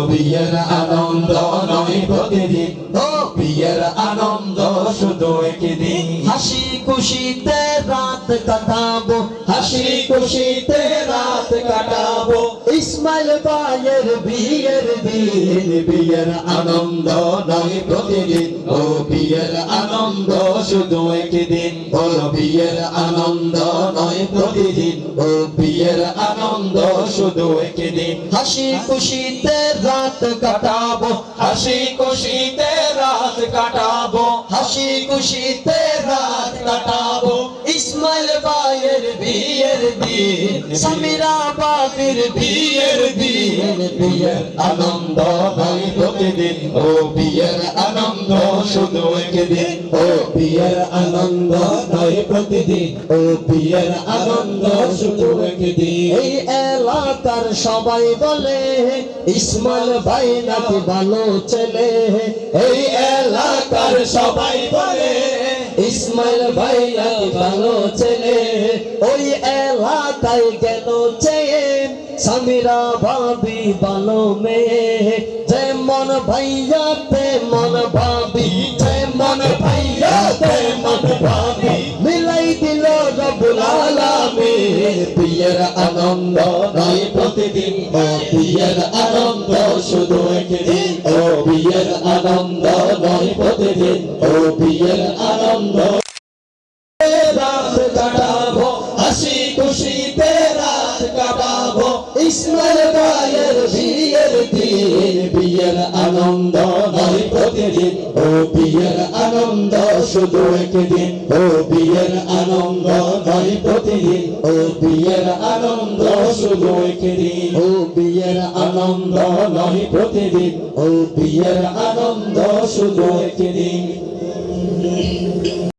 বিয়ের আনন্দ নয় প্রতিদিন, বিয়ের আনন্দ শুধু একদিন। হাসি খুশিতে রাত কাটাবো, হাসি খুশিতে রাত কাটাবো। ইসমাইল ভাইয়ের বিয়ের দিন। বিয়ের আনন্দ নয় প্রতিদিন, ও বিয়ের আনন্দ শুধু একদিন। ও বিয়ের আনন্দ নয় প্রতিদিন, ও বিয়ের আনন্দ শুধু একদিন। হাসি খুশিতে রাত কাটাবো, হাসি খুশিতে রাত কাটাবো। হাসি খুশিতে রাত কাটাবো। ইসমাইল ভাইয়ের বিয়ের দিন, সামিরা বাবির বিয়ের দিন। বিয়ের আনন্দ নয় প্রতিদিন, ও বিয়ের আনন্দ শুধু একদিন। ও বিয়ের আনন্দ নয় প্রতিদিন, ও বিয়ের আনন্দ শুধু একদিন। এই এলাকার সবাই বলে ইসমাইল ভাই নাকি ভালো ছেলে। এই এলাকার সবাই বলে ইসমাইল ভাই নাকি ভালো ছেলে। ওই এলাকায় গেল চেয়ে সামিরা ভাবি ভালো মেয়ে। যেমন ভাইয়া তেমন ভাবি, যেমন ভাইয়া তেমন ভাবি, মিলাই দিল রব্বুল আলামিন। বিয়ের আনন্দ নয় প্রতিদিন, ও বিয়ের আনন্দ শুধু একদিন। ও বিয়ের আনন্দ নয় প্রতিদিন, ও বিয়ের আনন্দ রাত কাটাবো। হাসি খুশিতে রাত কাটাবো। ইসমাইল ভাইয়ের বিয়ের দিন। বিয়ের আনন্দ নয় প্রতিদিন, ও বিয়ের আনন্দ শুধু একদিন। ও বিয়ের আনন্দ নয় প্রতিদিন, ও বিয়ের আনন্দ শুধু একদিন। ও বিয়ের আনন্দ নয় প্রতিদিন, ও বিয়ের আনন্দ শুধু একদিন।